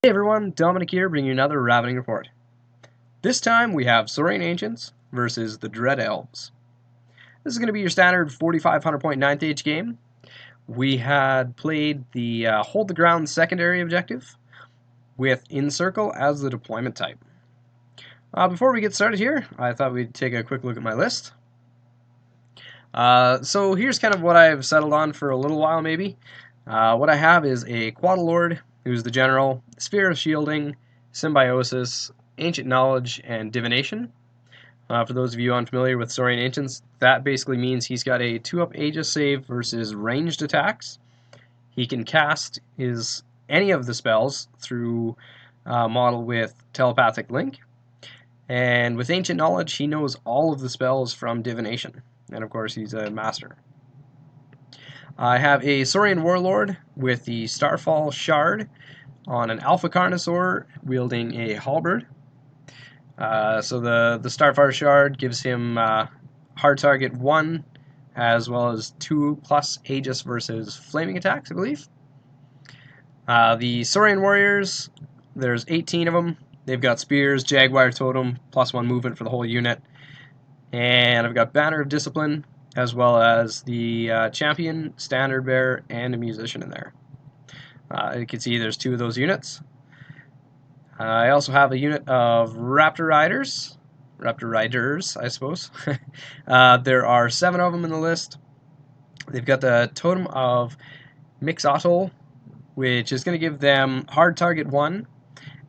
Hey everyone, Dominic here, bringing you another Ravening Report. This time we have Saurian Ancients versus the Dread Elves. This is going to be your standard 4,500 point 9th age game. We had played the Hold the Ground secondary objective with Encircle as the deployment type. Before we get started here, I thought we'd take a quick look at my list. So here's kind of what I've settled on for a little while maybe. What I have is a Quaddlord, who's the general, Sphere of Shielding, Symbiosis, Ancient Knowledge, and Divination. For those of you unfamiliar with Saurian Ancients, that basically means he's got a 2-up Aegis save versus ranged attacks. He can cast any of the spells through a model with Telepathic Link. And with Ancient Knowledge, he knows all of the spells from Divination. And of course, he's a master. I have a Saurian Warlord with the Starfall Shard on an Alpha Carnosaur wielding a Halberd. So the Starfall Shard gives him hard target 1 as well as 2+ Aegis versus flaming attacks, I believe. The Saurian Warriors, there's 18 of them. They've got Spears, Jaguar Totem, +1 movement for the whole unit. And I've got Banner of Discipline, as well as the Champion, Standard Bearer, and a Musician in there. You can see there's 2 of those units. I also have a unit of Raptor Riders, I suppose. There are 7 of them in the list. They've got the Totem of Mixotl, which is going to give them hard target 1,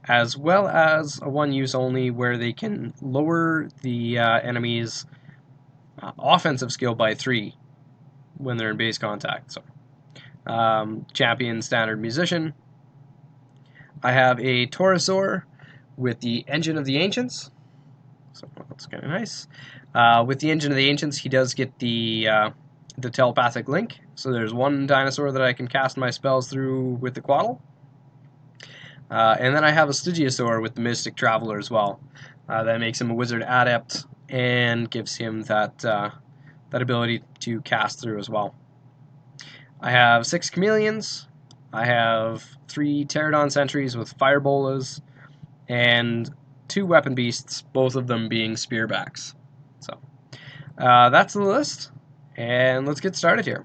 as well as a 1 use only where they can lower the enemy's offensive skill by 3 when they're in base contact. So, Champion, Standard, Musician. I have a Taurosaur with the Engine of the Ancients. So that's kind of nice. With the Engine of the Ancients, he does get the Telepathic Link. So there's 1 dinosaur that I can cast my spells through with the Quaddle. And then I have a Stygiosaur with the Mystic Traveler as well. That makes him a Wizard Adept and gives him that ability to cast through as well. I have 6 Chameleons. I have 3 Pterodon Sentries with Fire Bolas, and 2 Weapon Beasts, both of them being Spearbacks. So that's the list, and let's get started here.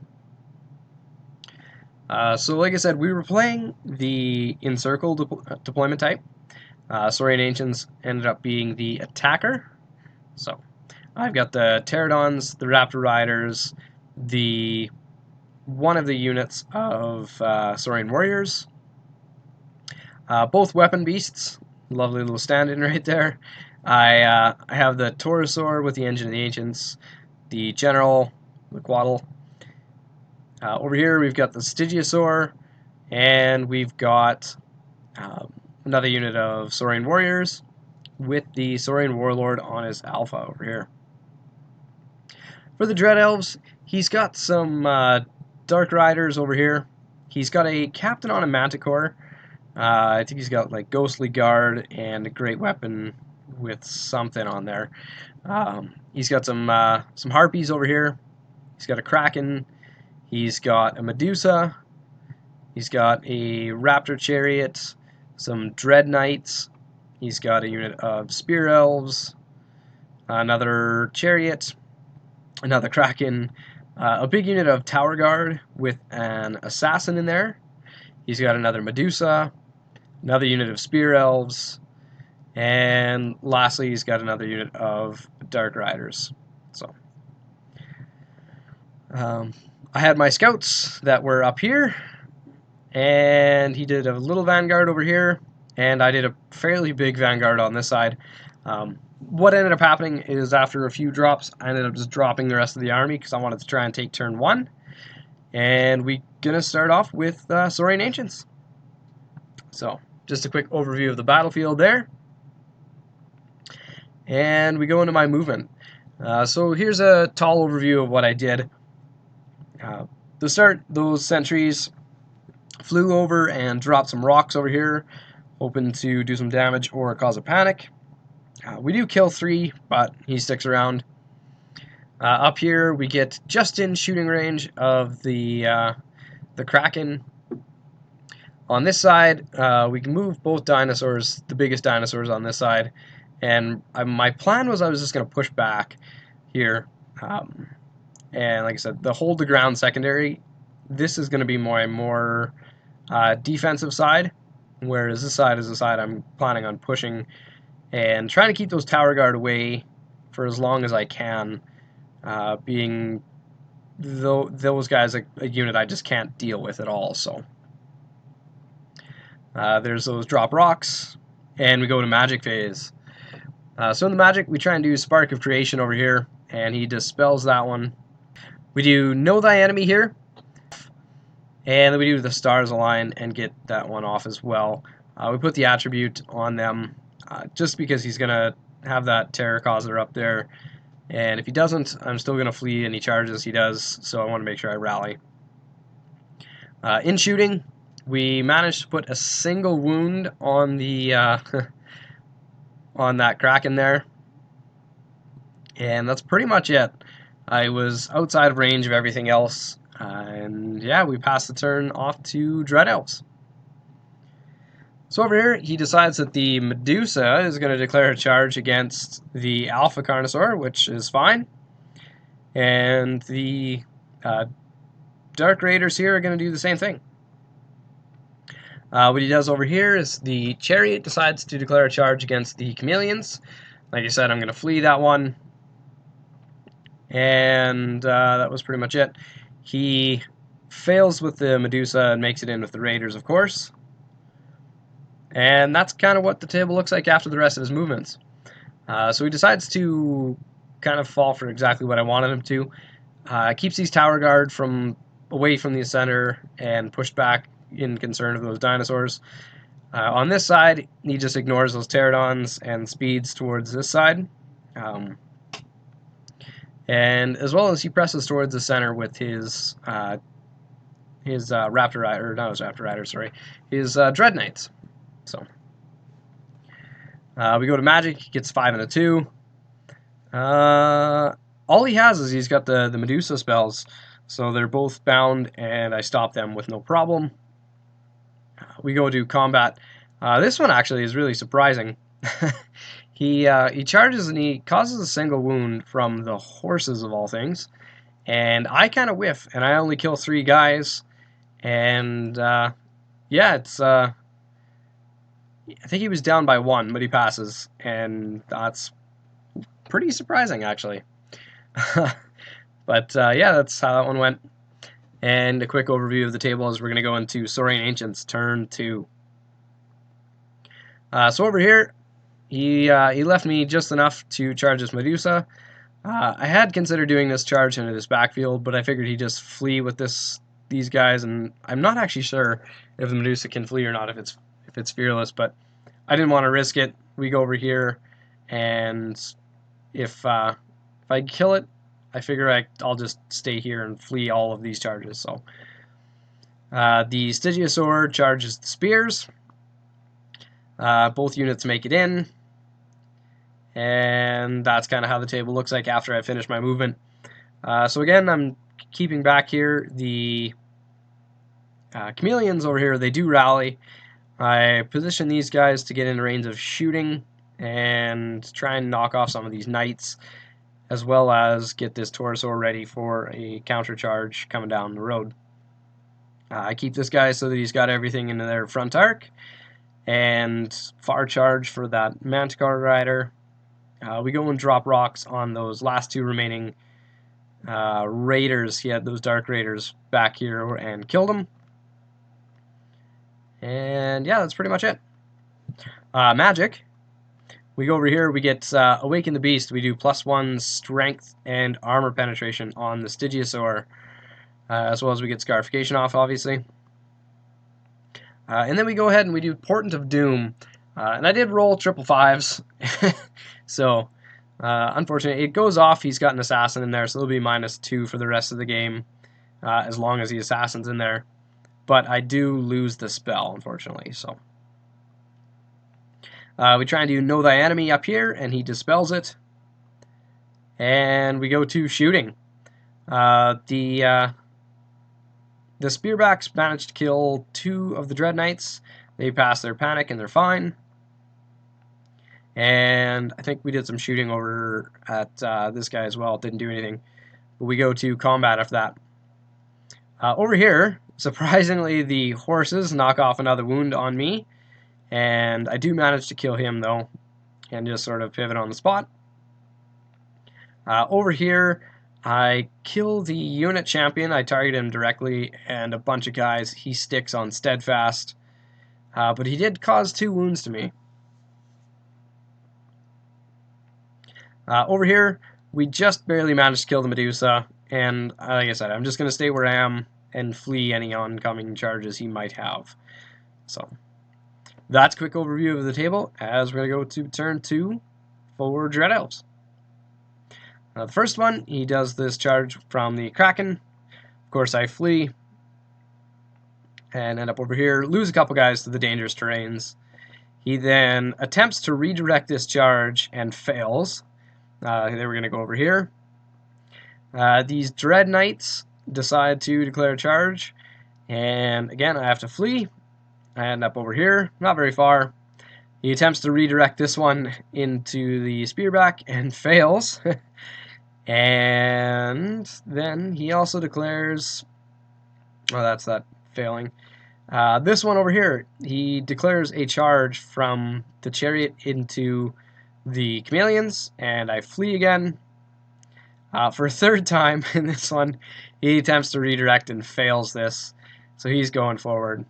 So like I said, we were playing the Encircle deployment type. Saurian Ancients ended up being the attacker. So I've got the Pterodons, the Raptor Riders, one of the units of Saurian Warriors. Both Weapon Beasts. Lovely little stand-in right there. I have the Taurosaur with the Engine of the Ancients, the General, the Quaddle. Over here we've got the Stygiosaur, and we've got another unit of Saurian Warriors with the Saurian Warlord on his Alpha over here. For the Dread Elves, he's got some Dark Riders over here. He's got a Captain on a Manticore. I think he's got like Ghostly Guard and a Great Weapon with something on there. He's got some Harpies over here. He's got a Kraken. He's got a Medusa. He's got a Raptor Chariot. Some Dread Knights. He's got a unit of Spear Elves. Another Chariot. Another Kraken. A big unit of Tower Guard with an Assassin in there. He's got another Medusa, another unit of Spear Elves, and lastly he's got another unit of Dark Riders. So I had my scouts that were up here, and he did a little vanguard over here, and I did a fairly big vanguard on this side. What ended up happening is after a few drops, I ended up just dropping the rest of the army because I wanted to try and take turn 1. And we're going to start off with Saurian Ancients. So, just a quick overview of the battlefield there. And we go into my movement. So here's a tall overview of what I did. To start, those sentries flew over and dropped some rocks over here, hoping to do some damage or cause a panic. We do kill 3, but he sticks around. Up here, we get just in shooting range of the Kraken. On this side, we can move both dinosaurs, the biggest dinosaurs on this side, and my plan was I was just going to push back here, and like I said, the hold the ground secondary, this is going to be my more defensive side, whereas this side is the side I'm planning on pushing and trying to keep those tower guard away for as long as I can, being those guys a unit I just can't deal with at all. So there's those drop rocks, and we go to magic phase. So in the magic, we try and do Spark of Creation over here, and he dispels that one. We do Know Thy Enemy here, and then we do the Stars Align and get that one off as well. We put the attribute on them just because he's going to have that Terror Causer up there, and if he doesn't, I'm still going to flee any charges he does, so I want to make sure I rally. In shooting, we managed to put a single wound on the on that Kraken there, and that's pretty much it. I was outside of range of everything else, and yeah, we passed the turn off to Dread Elves. So over here, he decides that the Medusa is going to declare a charge against the Alpha Carnosaur, which is fine, and the Dark Raiders here are going to do the same thing. What he does over here is the Chariot decides to declare a charge against the Chameleons. Like I said, I'm going to flee that one. And that was pretty much it. He fails with the Medusa and makes it in with the Raiders, of course. And that's kind of what the table looks like after the rest of his movements. So he decides to kind of fall for exactly what I wanted him to. Keeps these Tower Guard from away from the center and pushed back in concern of those dinosaurs. On this side, he just ignores those pterodons and speeds towards this side. And as well as he presses towards the center with his Raptor Rider, not his Raptor Rider, sorry, his Dread Knights. So we go to Magic. He gets 5 and a 2. All he has is he's got the Medusa spells, so they're both bound, and I stop them with no problem. We go to combat. This one actually is really surprising. He charges and he causes a single wound from the horses of all things, and I kind of whiff, and I only kill 3 guys, and yeah, it's I think he was down by 1, but he passes, and that's pretty surprising actually. But yeah, that's how that one went. And a quick overview of the table as we're going to go into Saurian Ancients turn 2. So over here, he left me just enough to charge this Medusa. I had considered doing this charge into this backfield, but I figured he'd just flee with these guys, and I'm not actually sure if the Medusa can flee or not if it's fearless, but I didn't want to risk it. We go over here, and if I kill it, I figure I'll just stay here and flee all of these charges. So the Stygiosaur charges the spears. Both units make it in, and that's kind of how the table looks like after I finish my movement. So again, I'm keeping back here. The Chameleons over here, they do rally. I position these guys to get in range of shooting and try and knock off some of these knights, as well as get this Taurosaur ready for a counter charge coming down the road. I keep this guy so that he's got everything in their front arc, and far charge for that Manticore Rider. We go and drop rocks on those last 2 remaining Raiders. He had those Dark Raiders back here and killed them. And yeah, that's pretty much it. Magic. We go over here, we get Awaken the Beast. We do +1 strength and armor penetration on the Stygiosaur, as well as we get Scarification off, obviously. And then we go ahead and we do Portent of Doom. And I did roll 555s, so unfortunately it goes off. He's got an Assassin in there, so it'll be -2 for the rest of the game, as long as the Assassin's in there. But I do lose the spell, unfortunately, so... we try and do Know Thy Enemy up here, and he dispels it. And we go to shooting. The The Spearbacks managed to kill 2 of the Dread Knights. They passed their panic and they're fine. And I think we did some shooting over at this guy as well. Didn't do anything. But we go to combat after that. Over here, surprisingly, the horses knock off another wound on me. And I do manage to kill him, though, and just sort of pivot on the spot. Over here, I kill the unit champion. I target him directly, and a bunch of guys. He sticks on steadfast. But he did cause 2 wounds to me. Over here, we just barely managed to kill the Medusa, and like I said, I'm just going to stay where I am and flee any oncoming charges he might have. So, that's a quick overview of the table, as we're going to go to turn 2 for Dread Elves. The first one, he does this charge from the Kraken. Of course, I flee, and end up over here, lose a couple guys to the dangerous terrains. He then attempts to redirect this charge and fails. Then we're going to go over here. These Dread Knights decide to declare a charge, and again I have to flee. I end up over here, not very far. He attempts to redirect this one into the Spearback and fails. And then he also declares, oh, that's that failing. This one over here, he declares a charge from the chariot into the chameleons, and I flee again. For a third time in this one, he attempts to redirect and fails this, so he's going forward.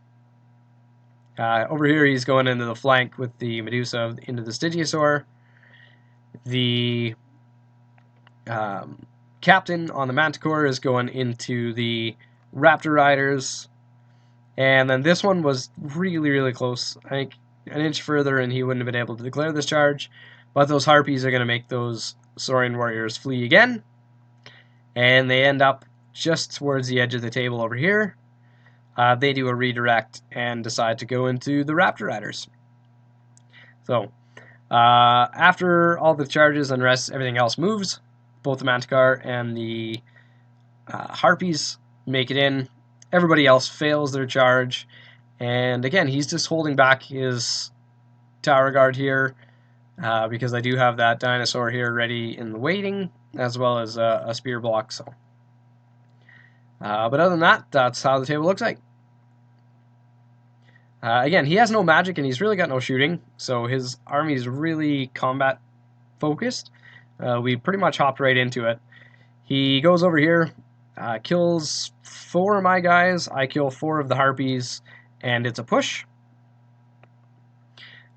Over here, he's going into the flank with the Medusa into the Stygiosaur. The captain on the Manticore is going into the Raptor Riders. And then this one was really, really close. I think an inch further and he wouldn't have been able to declare this charge. But those Harpies are going to make those Saurian Warriors flee again. And they end up just towards the edge of the table over here. They do a redirect and decide to go into the Raptor Riders. So, after all the charges and everything else moves, both the Manticore and the Harpies make it in. Everybody else fails their charge. And again, he's just holding back his Tower Guard here. Because I do have that dinosaur here ready in the waiting, as well as a spear block. So, but other than that, that's how the table looks like. Again, he has no magic and he's really got no shooting, so his army is really combat focused. We pretty much hopped right into it. He goes over here, kills 4 of my guys. I kill 4 of the Harpies, and it's a push.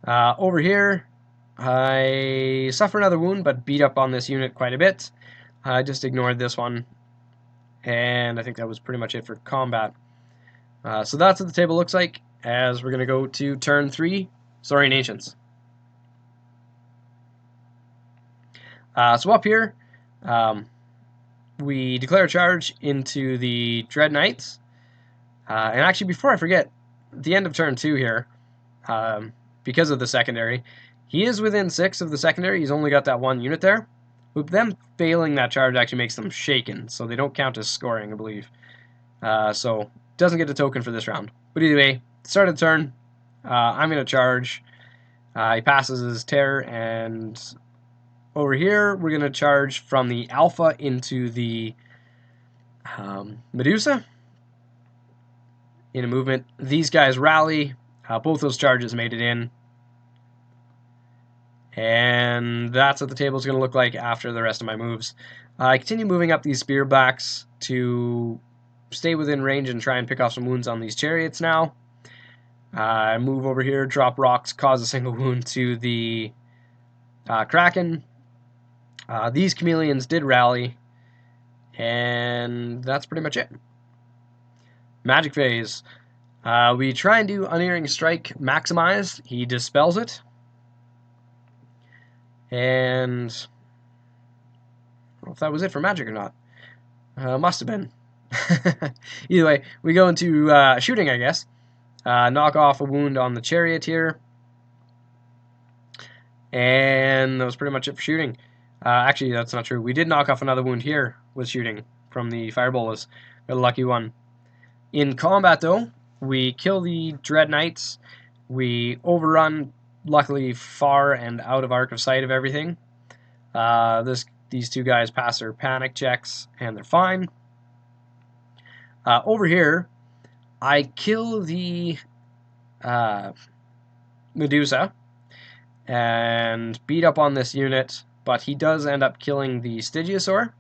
Over here, I suffer another wound, but beat up on this unit quite a bit. I just ignored this one, and I think that was pretty much it for combat. So that's what the table looks like, as we're going to go to turn 3, Saurian Ancients. So up here, we declare a charge into the Dread Knights. And actually, before I forget, at the end of turn 2 here, because of the secondary, he is within 6 of the secondary. He's only got that 1 unit there. But them failing that charge actually makes them shaken, so they don't count as scoring, I believe. So, doesn't get a token for this round. But either way, start of the turn, I'm going to charge. He passes his terror, and over here, we're going to charge from the Alpha into the Medusa. In a movement, these guys rally. Both those charges made it in. And that's what the table is going to look like after the rest of my moves. I continue moving up these Spearbacks to stay within range and try and pick off some wounds on these chariots now. I move over here, drop rocks, cause a single wound to the Kraken. These chameleons did rally, and that's pretty much it. Magic phase. We try and do Unerring Strike maximize. He dispels it. And I don't know if that was it for magic or not. Must have been. Either way, we go into shooting, I guess. Knock off a wound on the chariot here. And that was pretty much it for shooting. Actually, that's not true. We did knock off another wound here with shooting from the Firebolas. Got a lucky one. In combat, though, we kill the Dread Knights. We overrun, luckily, far and out of arc of sight of everything. These two guys pass their panic checks, and they're fine. Over here, I kill the Medusa and beat up on this unit, but he does end up killing the Stygiosaur.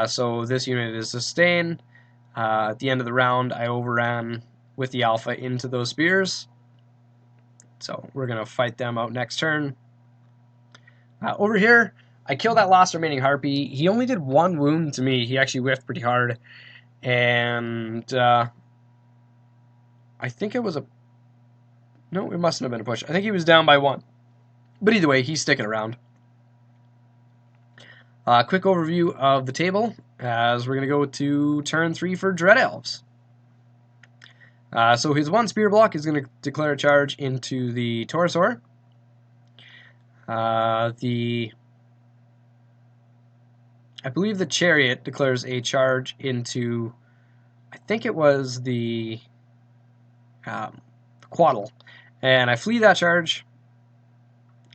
So this unit is sustained. At the end of the round, I overran with the Alpha into those spears. So we're going to fight them out next turn. Over here, I killed that last remaining Harpy. He only did 1 wound to me. He actually whiffed pretty hard. And I think it was a... No, it mustn't have been a push. I think he was down by 1. But either way, he's sticking around. Quick overview of the table, as we're going to go to turn 3 for Dread Elves. So his 1 spear block is going to declare a charge into the Taurosaur. I believe the Chariot declares a charge into, I think it was the Quaddle. And I flee that charge.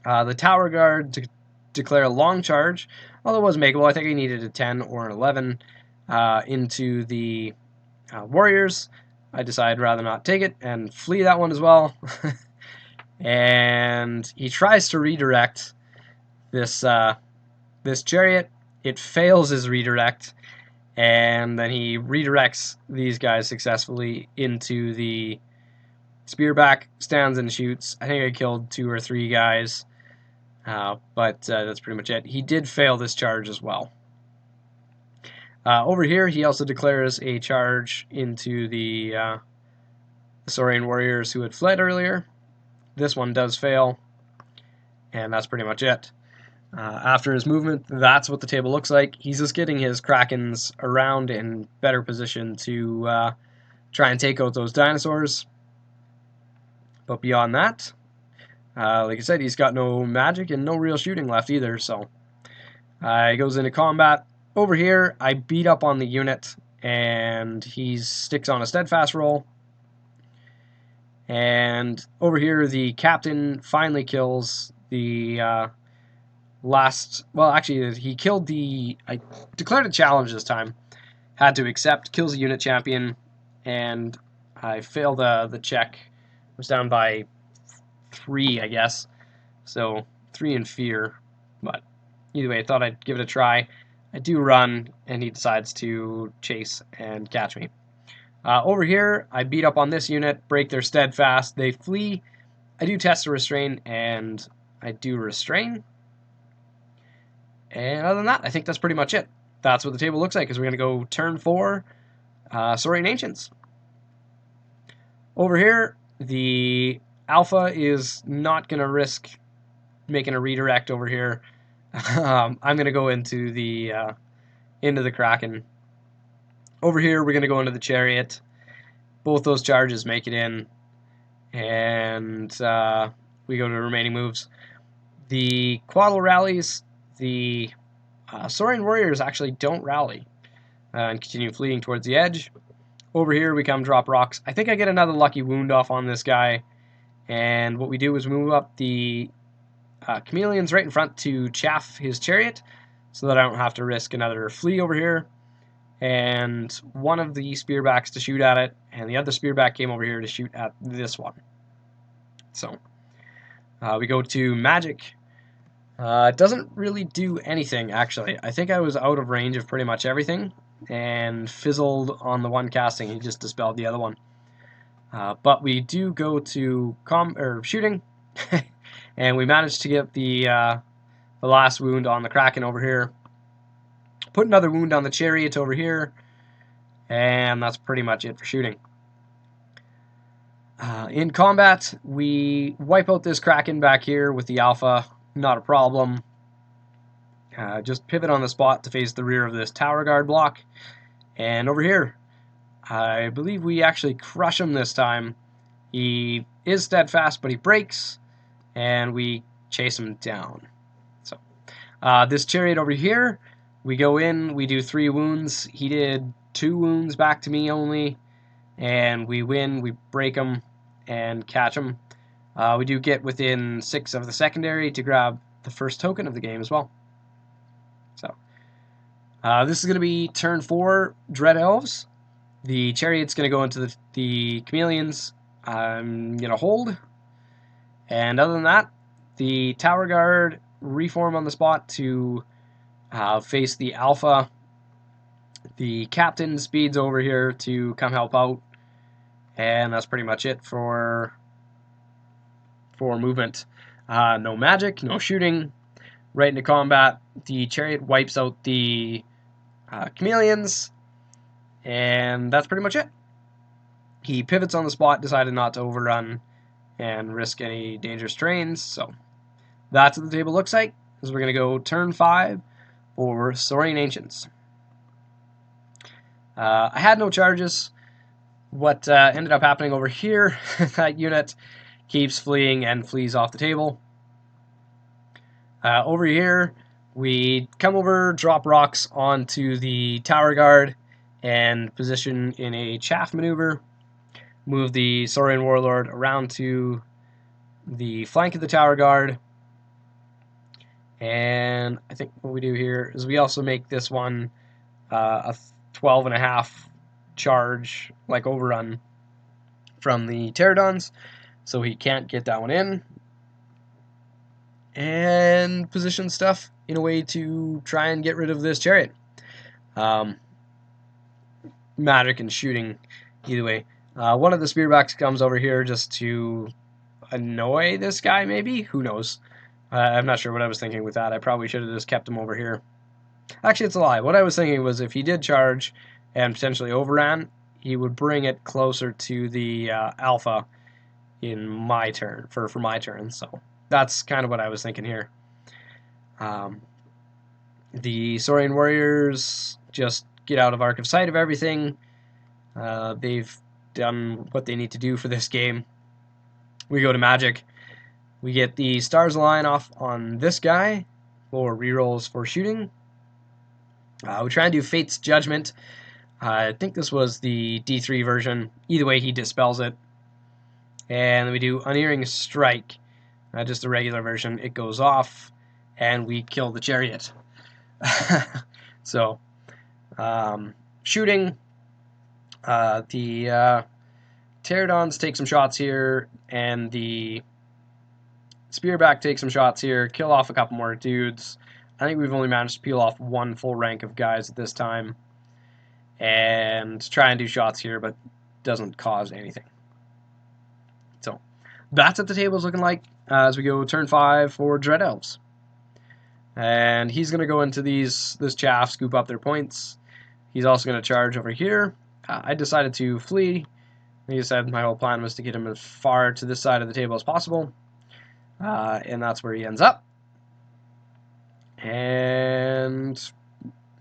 The Tower Guard declare a long charge, although it was makeable. I think I needed a 10 or an 11 into the Warriors. I decided rather not take it and flee that one as well. And he tries to redirect this this Chariot. It fails his redirect, and then he redirects these guys successfully into the Spearback, stands and shoots. I think I killed 2 or 3 guys, but that's pretty much it. He did fail this charge as well. Over here, he also declares a charge into the Saurian warriors who had fled earlier. This one does fail, and that's pretty much it. After his movement, that's what the table looks like. He's just getting his Krakens around in better position to try and take out those dinosaurs. But beyond that, like I said, he's got no magic and no real shooting left either, so he goes into combat. Over here, I beat up on the unit, and he sticks on a steadfast roll. And over here, the captain finally kills the last... Well, actually, he killed the... I declared a challenge this time. Had to accept, kills the unit champion, and I failed the check. I was down by 3, I guess. So, 3 in fear. But either way, I thought I'd give it a try. I do run, and he decides to chase and catch me. Over here, I beat up on this unit, break their steadfast. They flee. I do test to restrain, and I do restrain. And other than that, I think that's pretty much it. That's what the table looks like, because we're going to go turn 4, Saurian Ancients. Over here, the Alpha is not going to risk making a redirect over here. I'm going to go into the Kraken. Over here, we're going to go into the Chariot. Both those charges make it in, and we go to remaining moves. The Quaddle rallies. The Saurian Warriors actually don't rally and continue fleeing towards the edge. Over here, we come drop rocks. I think I get another lucky wound off on this guy, and what we do is move up the Chameleons right in front to chaff his Chariot, so that I don't have to risk another flee over here. And one of the spearbacks to shoot at it, and the other spearback came over here to shoot at this one. So we go to magic. It doesn't really do anything, actually. I think I was out of range of pretty much everything, and fizzled on the one casting. He just dispelled the other one. But we do go to shooting, and we managed to get the last wound on the Kraken over here. Put another wound on the Chariot over here, and that's pretty much it for shooting. In combat, we wipe out this Kraken back here with the Alpha, not a problem. Just pivot on the spot to face the rear of this Tower Guard block. And over here, I believe we actually crush him this time. He is steadfast, but he breaks, and we chase him down. So, this Chariot over here, we go in, we do 3 wounds. He did 2 wounds back to me only, and we win, we break them, and catch them. We do get within 6 of the secondary to grab the first token of the game as well. So this is going to be turn 4, Dread Elves. The Chariot's going to go into the Chameleons. I'm going to hold. And other than that, the Tower Guard reform on the spot to face the Alpha. The Captain speeds over here to come help out. And that's pretty much it for movement. No magic, no shooting. Right into combat. The Chariot wipes out the Chameleons. And that's pretty much it. He pivots on the spot, decided not to overrun and risk any dangerous terrains. So that's what the table looks like. As we're going to go turn 5 for Saurian Ancients. I had no charges. What ended up happening over here, that unit keeps fleeing and flees off the table. Over here, we come over, drop rocks onto the Tower Guard, and position in a chaff maneuver. Move the Saurian Warlord around to the flank of the Tower Guard. And I think what we do here is we also make this one a 12.5 charge, like overrun, from the Pterodons, so he can't get that one in. And position stuff in a way to try and get rid of this Chariot. Magic and shooting, either way. One of the Spearbacks comes over here just to annoy this guy, maybe? Who knows? I'm not sure what I was thinking with that. I probably should have just kept him over here. Actually, it's a lie. What I was thinking was if he did charge and potentially overran, he would bring it closer to the Alpha in my turn, for my turn. So that's kind of what I was thinking here. The Saurian Warriors just get out of arc of sight of everything. They've done what they need to do for this game. We go to Magic. We get the Stars Align off on this guy for rerolls for shooting. We try and do Fate's Judgment. I think this was the D3 version. Either way, he dispels it. And then we do Unerring Strike. Just a regular version. It goes off, and we kill the Chariot. So, shooting. The Pterodons take some shots here, and the Spearback takes some shots here, kill off a couple more dudes. I think we've only managed to peel off one full rank of guys at this time. And try and do shots here, but doesn't cause anything. So, that's what the table's looking like as we go turn 5 for Dread Elves. And he's going to go into this chaff, scoop up their points. He's also going to charge over here. I decided to flee. Like I said, my whole plan was to get him as far to this side of the table as possible. And that's where he ends up. And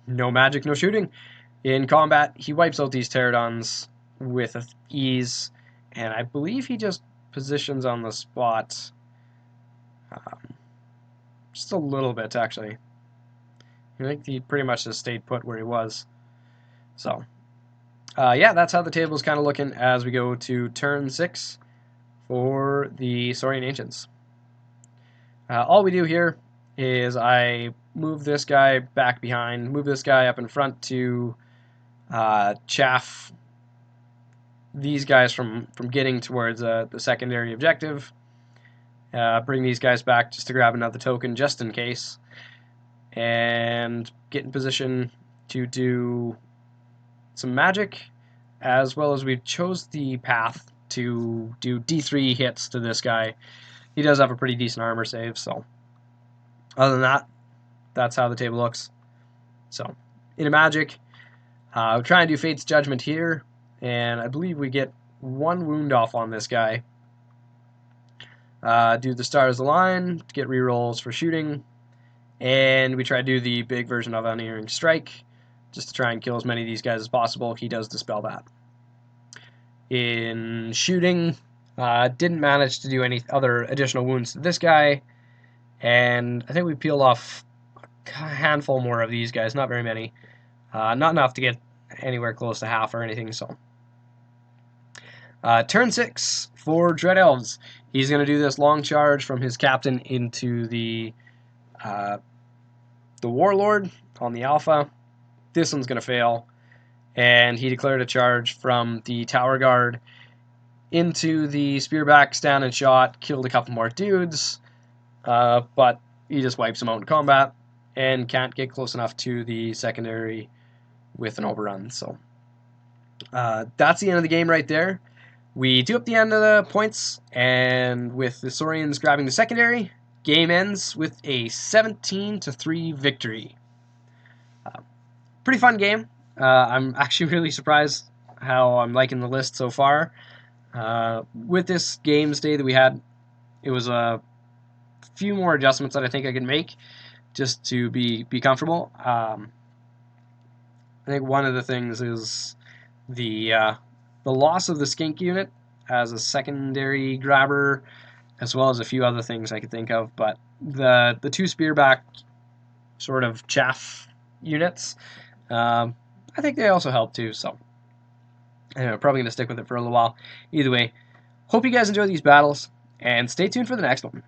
no magic, no shooting. In combat, he wipes out these Pterodons with ease. And I believe he just positions on the spot. Just a little bit, actually. I think he pretty much just stayed put where he was. So, yeah, that's how the table's kind of looking as we go to turn 6 for the Saurian Ancients. All we do here is I move this guy back behind, move this guy up in front to chaff these guys from getting towards the secondary objective. Bring these guys back just to grab another token just in case. And get in position to do some magic, as well as we chose the path to do D3 hits to this guy. He does have a pretty decent armor save, so other than that, that's how the table looks. So, in a magic, we'll try and do Fate's Judgment here, and I believe we get 1 wound off on this guy. Do the Stars Align to get rerolls for shooting, and we try to do the big version of Unerring Strike, just to try and kill as many of these guys as possible. He does dispel that. In shooting, didn't manage to do any other additional wounds to this guy, and I think we peeled off a handful more of these guys, not very many. Not enough to get anywhere close to half or anything, so Turn 6 for Dread Elves. He's going to do this long charge from his captain into the Warlord on the Alpha. This one's going to fail, and he declared a charge from the Tower Guard into the Spearback, stand and shot, killed a couple more dudes, but he just wipes them out in combat and can't get close enough to the secondary with an overrun. So that's the end of the game right there. We do up the end of the points, and with the Saurians grabbing the secondary, game ends with a 17-3 victory. Pretty fun game. I'm actually really surprised how I'm liking the list so far. With this games day that we had, it was a few more adjustments that I think I can make just to be comfortable. I think one of the things is the loss of the skink unit as a secondary grabber, as well as a few other things I could think of. But the two spearback sort of chaff units, I think they also help too. So anyway, I'm probably going to stick with it for a little while. Either way, hope you guys enjoy these battles, and stay tuned for the next one.